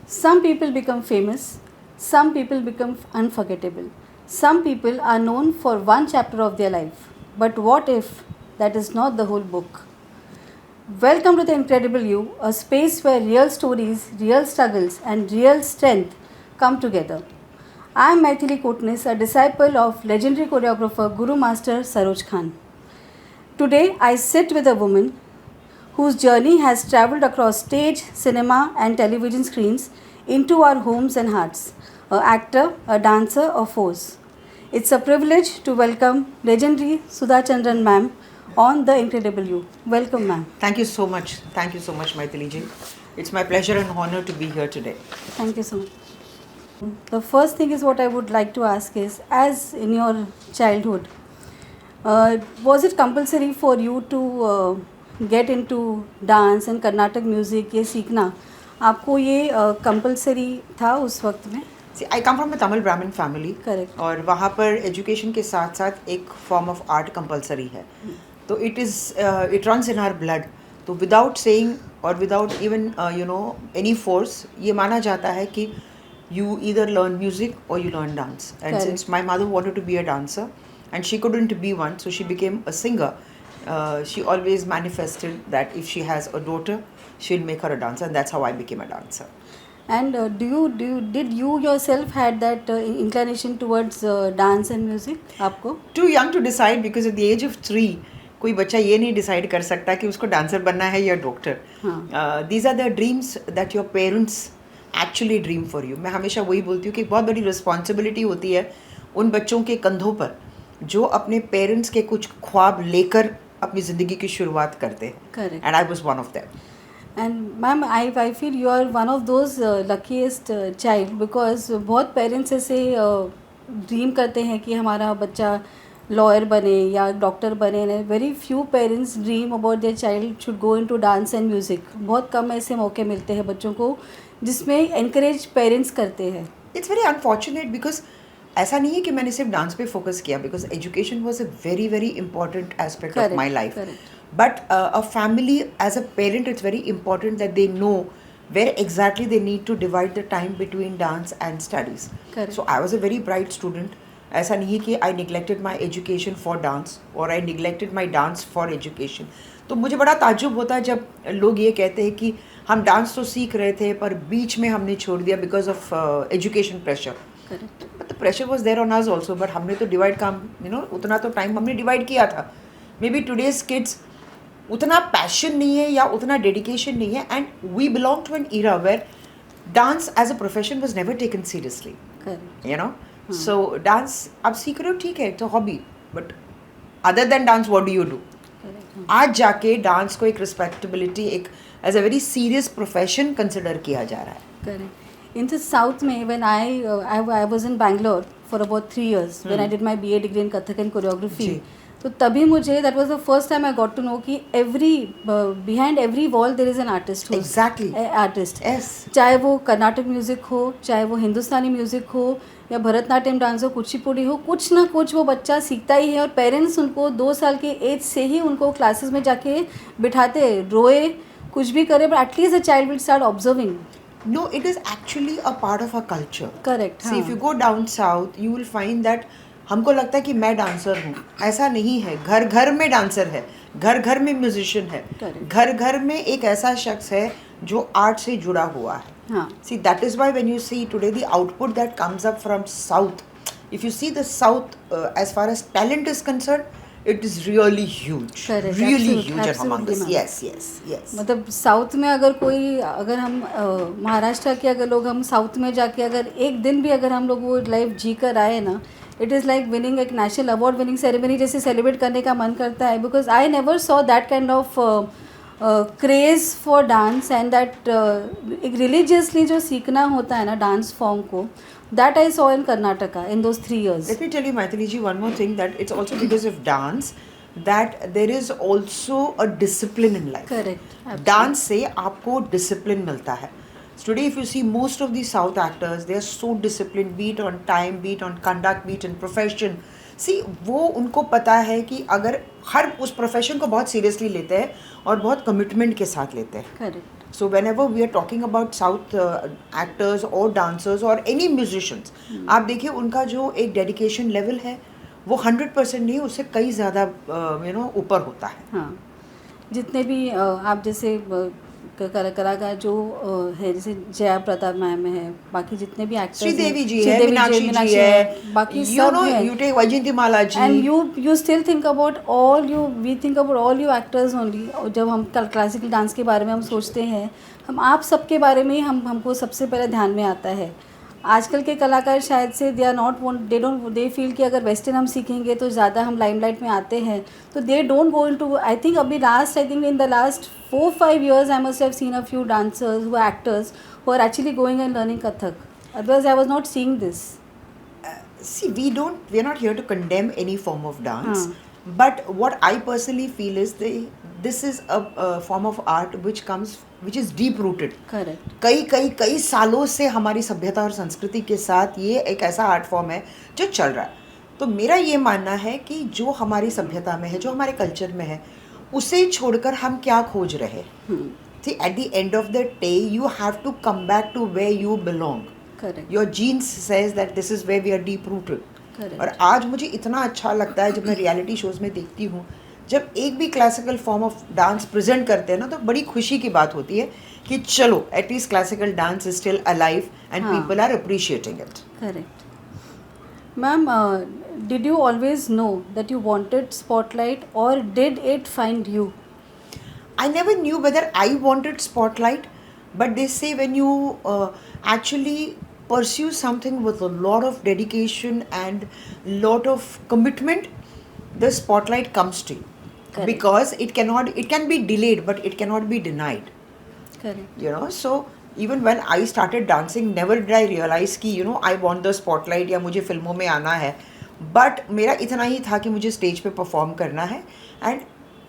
Some people become famous, some people become unforgettable. Some people are known for one chapter of their life. But what if that is not the whole book? Welcome to The Incredible You, a space where real stories, real struggles, and real strength come together. I am Maithili Kotnis, a disciple of legendary choreographer Guru Master Saroj Khan. Today, I sit with a woman whose journey has travelled across stage, cinema, and television screens into our homes and hearts. An actor, a dancer, a force. It's a privilege to welcome legendary Sudha Chandran ma'am on The Incredible You. Welcome, ma'am. Thank you so much. Thank you so much, Maithili ji. It's my pleasure and honor to be here today. Thank you so much. The first thing is what I would like to ask is, as in your childhood, was it compulsory for you to get into dance and Carnatic music? ये सीखना आपको ये compulsory था उस वक्त में? See, I come from a Tamil Brahmin family. Correct. और वहाँ पर education के साथ साथ एक form of art compulsory है. तो it runs in our blood. तो without saying or without even any force, ये माना जाता है कि you either learn music or you learn dance. And Correct. Since my mother wanted to be a dancer and she couldn't be one, so she became a singer. She always manifested that if she has a daughter, she'll make her a dancer, and that's how I became a dancer. And did you yourself had that inclination towards dance and music? आपको? Too young to decide because at the age of 3, कोई बच्चा ये नहीं decide कर सकता कि उसको dancer बनना है या doctor. These are the dreams that your parents actually dream for you. मैं हमेशा वही बोलती हूँ कि बहुत बड़ी responsibility होती है उन बच्चों के कंधों पर जो अपने parents के कुछ ख्वाब लेकर अपनी ज़िंदगी की शुरुआत करते हैं. Correct. And I was one of them. And ma'am, I feel you are one of those luckiest child because बहुत parents ऐसे dream करते हैं कि हमारा बच्चा lawyer बने या doctor बने. Very few parents dream about their child should go into dance and music. बहुत कम ऐसे मौके मिलते हैं बच्चों को जिसमें encourage parents करते हैं. It's very unfortunate because ऐसा नहीं है कि मैंने सिर्फ डांस पे फोकस किया because education was a very very important aspect of my life. Correct. But a family, as a parent, it's very important that they know where exactly they need to divide the time between dance and studies. Correct. So I was a very bright student. ऐसा नहीं है कि I neglected my education for dance or I neglected my dance for education. तो मुझे बड़ा ताज्जुब होता है जब लोग ये कहते हैं कि हम डांस तो सीख रहे थे पर बीच में हमने छोड़ दिया because of education pressure. Correct. But the pressure was there on us also. But हमने तो divide काम उतना तो time हमने divide किया था. Maybe today's kids उतना passion नहीं है या उतना dedication नहीं है, and we belong to an era where dance as a profession was never taken seriously. Correct. So dance आप सीख रहे हो ठीक है, it's a hobby. But other than dance, what do you do? Correct. आज जाके dance को एक respectability एक as a very serious profession consider किया जा रहा है. Correct. In the south में when I was in Bangalore for about 3 years when I did my BA degree in Kathak and choreography. जी. तो तभी मुझे that was the first time I got to know कि behind every wall there is an artist. Exactly. Artist. Yes. चाहे वो Karnataka music हो, चाहे वो हिंदुस्तानी music हो या भरतनाट्यम डांस हो, कुचिपुड़ी हो, कुछ ना कुछ वो बच्चा सीखता ही है और पेरेंट्स उनको 2 साल के एज से ही उनको क्लासेस में जाके बिठाते, रोए, कुछ भी करे, but at least the child will start observing. No, it is actually a part of our culture. Correct. See, if you go down south, you will find that हमको लगता है कि मैं डांसर हूँ. ऐसा नहीं है. घर घर में डांसर है, घर घर में म्यूजिशियन है, घर घर में एक ऐसा शख्स है जो आर्ट से जुड़ा हुआ है. हाँ. See, that is why when you see today the output that comes up from south, if you see the south as far as talent is concerned, it is really huge. Correct. Really Absolutely. huge among us. Absolutely, Yes, yes, yes. मतलब south में अगर हम महाराष्ट्र के अगर लोग हम south में जाके अगर एक दिन भी अगर हम लोग वो लाइफ जी कर आए ना, इट इज़ लाइक विनिंग एक नेशनल अवार्ड विनिंग सेरेमनी जैसे सेलिब्रेट करने का मन करता है because I never saw that kind of craze for dance and that एक रिलीजियसली जो सीखना होता है ना डांस फॉर्म को, that I saw in Karnataka in those 3 years. Let me tell you, Maithili ji, one more thing, that it's also because of dance that there is also a discipline in life. Correct. Absolutely. Dance से आपको discipline मिलता है. So today if you see most of these South actors, they are so disciplined, be it on time, be it on conduct, be it in profession. See, वो उनको पता है कि अगर हर उस प्रोफेशन को बहुत सीरियसली लेते हैं और बहुत कमिटमेंट के साथ लेते हैं. Correct. So whenever we are talking about South actors or dancers or any musicians, आप देखिए उनका जो एक डेडिकेशन लेवल है वो 100% नहीं, उससे कई ज़्यादा ऊपर होता है. हाँ, जितने भी आप जैसे कलाकार जो है, जैसे जया प्रताप मैम है, बाकी जितने भी एक्टर्स, श्रीदेवी जी है, मीनाक्षी जी है, बाकी सब हैं. you take Vyjayanthimala ji. And you still think about we think about all you actors only. और जब हम क्लासिकल डांस के बारे में हम सोचते हैं, हम आप सबके बारे में ही हमको सबसे पहले ध्यान में आता है. आजकल के कलाकार शायद से दे फील कि अगर वेस्टर्न हम सीखेंगे तो ज़्यादा हम लाइमलाइट में आते हैं, तो they don't go into. I think in the last 4-5 years I must have seen a few dancers who are actors who are actually going and learning Kathak. Otherwise I was not seeing this. See, we are not here to condemn any form of dance, but what I personally feel is this is a form of art which is deep rooted. Correct. कई सालों से हमारी सभ्यता और संस्कृति के साथ ये एक ऐसा आर्ट फॉर्म है जो चल रहा है. तो मेरा ये मानना है कि जो हमारी सभ्यता में है, जो हमारे कल्चर में है, उसे छोड़कर हम क्या खोज रहे हैं. See, at the end of the day, you have to come back to where you belong. Correct. Your genes says that this is where we are deep rooted. Correct. और आज मुझे इतना अच्छा लगता है जब मैं रियलिटी शोज में देखती हूँ, जब एक भी classical form of dance present करते हैं ना, तो बड़ी खुशी की बात होती है कि चलो at least classical dance is still alive and people are appreciating it. Correct. Ma'am, did you always know that you wanted spotlight or did it find you? I never knew whether I wanted spotlight, but they say when you actually pursue something with a lot of dedication and lot of commitment, the spotlight comes to you. Correct. Because it can be delayed, but it cannot be denied. Correct. So even when I started dancing, never did I realize कि I want the spotlight या मुझे फिल्मों में आना है. But मेरा इतना ही था कि मुझे स्टेज पे परफॉर्म करना है. And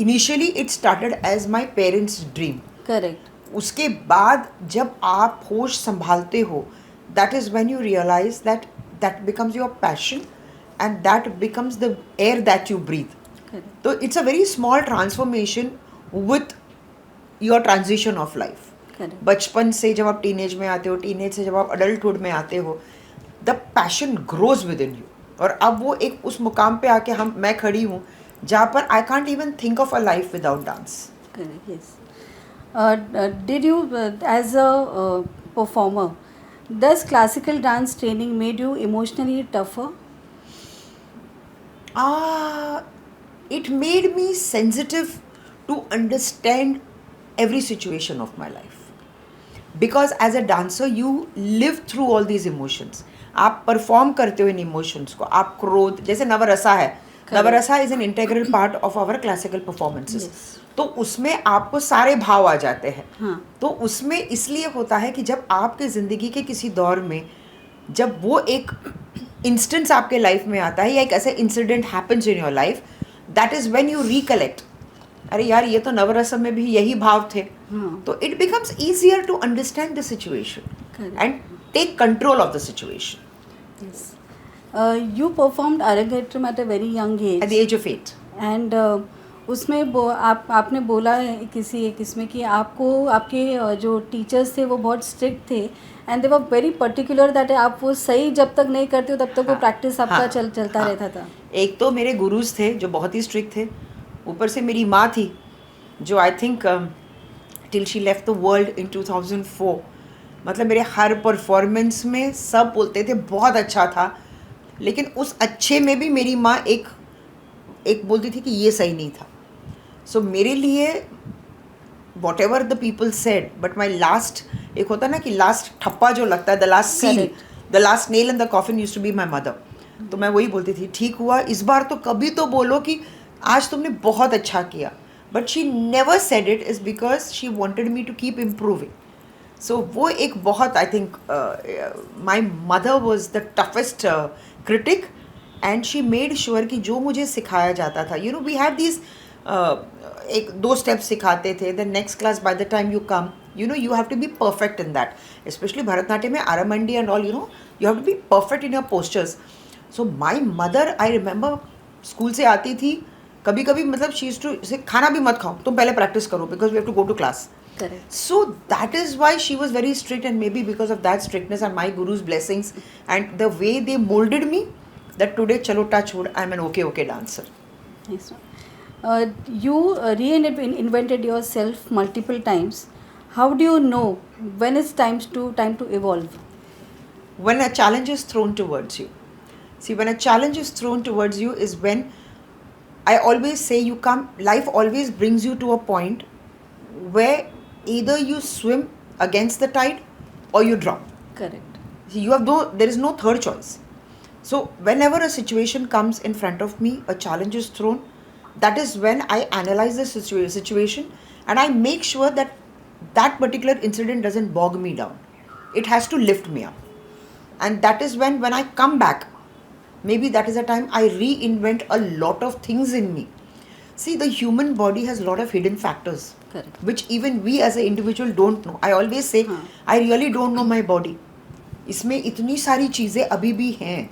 initially it started as my parents' dream. Correct. उसके बाद जब आप होश संभालते हो, that is when you realize that becomes your passion and that becomes the air that you breathe. Correct. So it's a very small transformation with your transition of life. Correct. बचपन से जब आप टीनेज में आते हो, teenage से जब आप अडल्टहुड में आते हो, the passion grows within you. और अब वो एक उस मुकाम पे आके मैं खड़ी हूँ जहाँ पर I can't even think of a life without dance. Correct. Yes. Did you, as a performer, does classical dance training made you emotionally tougher? It made me sensitive to understand every situation of my life. Because as a dancer, you live through all these emotions. आप perform करते हो इन emotions को. आप क्रोध, जैसे नवरसा है, navarasa is an integral part of our classical performances. तो उसमें आपको सारे भाव आ जाते हैं. तो उसमें इसलिए होता है कि जब आपके ज़िंदगी के किसी दौर में जब वो एक इंस्टेंस आपके लाइफ में आता है या एक ऐसा incident happens in your life, that is when you recollect, अरे यार ये तो नवरसम में भी यही भाव थे. तो it becomes easier to understand the situation and take control of the situation. Yes. You performed Aragetram at a very young age. At the age of 8. And उसमें आपने बोला है किसी एक इसमें कि आपको आपके जो टीचर्स थे वो बहुत स्ट्रिक्ट थे and they were very particular that आप वो सही जब तक नहीं करते हो तब तक वो प्रैक्टिस आपका चलता रहता था. एक तो मेरे गुरुज थे जो बहुत ही स्ट्रिक्ट थे, ऊपर से मेरी माँ थी जो I think till she left the world in 2004, मतलब मेरे हर परफॉर्मेंस में सब बोलते थे बहुत अच्छा था, लेकिन उस अच्छे में भी मेरी माँ एक बोलती थी कि ये सही नहीं था. सो मेरे लिए whatever the people said, but my last, एक होता ना कि लास्ट ठप्पा जो लगता है, the last seal, the last nail in the coffin used to be my mother. तो मैं वही बोलती थी, ठीक हुआ इस बार तो कभी तो बोलो कि आज तुमने बहुत अच्छा किया. But she never said it is because she wanted me to keep improving. So वो एक बहुत, I think my mother was the toughest critic and she made sure कि जो मुझे सिखाया जाता था, वी हैव दीज एक 2 स्टेप्स सिखाते थे, the next class by the time you come, you have to be perfect in that, especially Bharatanatyam में Aramandi and all, you have to be perfect in your postures. So my mother, I remember school से आती थी, कभी कभी मतलब she used to से खाना भी मत खाओ, तुम पहले प्रैक्टिस करो because we have to go to class. Correct. So that is why she was very strict, and maybe because of that strictness and my guru's blessings and the way they molded me, that today, chalo touch wood, I'm an okay dancer. Yes, ma'am. You reinvented yourself multiple times. How do you know when it's time to evolve? When a challenge is thrown towards you. See, when a challenge is thrown towards you is when I always say life always brings you to a point where either you swim against the tide or you drown. Correct. See, there is no third choice. So whenever a situation comes in front of me, a challenge is thrown, that is when I analyze the situation and I make sure that that particular incident doesn't bog me down. It has to lift me up. And that is when I come back, maybe that is the time I reinvent a lot of things in me. See, the human body has a lot of hidden factors. Correct. Which even we as an individual don't know. I always say, I really don't know my body. इसमें इतनी सारी चीज़ें अभी भी हैं.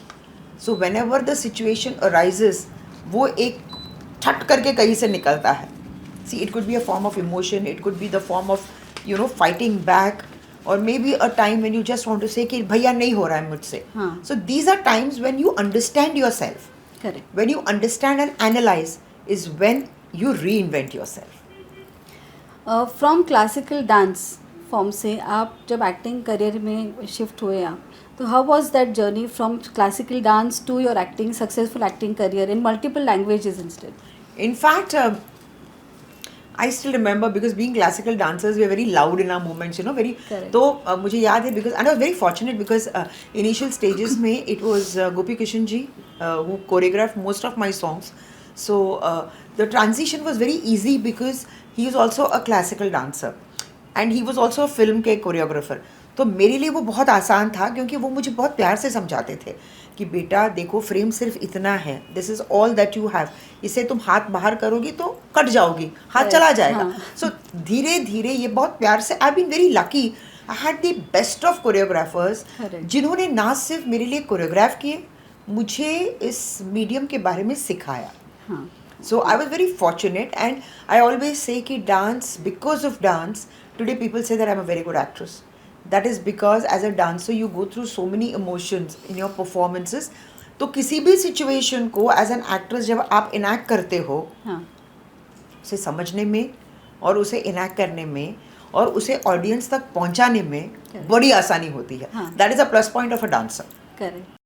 So whenever the situation arises, वो एक ठट करके कहीं से निकलता है. See, it could be a form of emotion, it could be the form of, fighting back, or maybe a time when you just want to say कि भैया नहीं हो रहा है मुझसे. So these are times when you understand yourself. Correct. When you understand and analyze is when you reinvent yourself. From classical dance form से आप जब एक्टिंग करियर में शिफ्ट हुए आप, तो how was that journey from classical dance to your acting successful acting career in multiple languages instead? In fact, I still remember, because being classical dancers, we are very loud in our movements, very. Correct. तो मुझे याद है, because and I was very fortunate because initial stages में it was Gopi Kishan ji who choreographed most of my songs. So the transition was very easy because he is also a classical dancer and he was also a film के choreographer. तो मेरे लिए वो बहुत आसान था क्योंकि वो मुझे बहुत प्यार से समझाते थे कि बेटा देखो, फ्रेम सिर्फ इतना है, this is all that you have, इसे तुम हाथ बाहर करोगी तो कट जाओगी, हाथ चला जाएगा. सो धीरे धीरे ये बहुत प्यार से, I been very lucky, I had the best of choreographers जिन्होंने ना सिर्फ मेरे लिए कोरियोग्राफ किए, मुझे इस मीडियम के बारे में सिखाया. So I was very fortunate, and I always say कि dance, because of dance, today people say that I'm a very good actress. That is because as a dancer you go through so many emotions in your performances. तो किसी भी situation को as an actress जब आप enact करते हो, उसे समझने में और उसे enact करने में और उसे audience तक पहुंचाने में बड़ी आसानी होती है. That is a plus point of a dancer. Correct.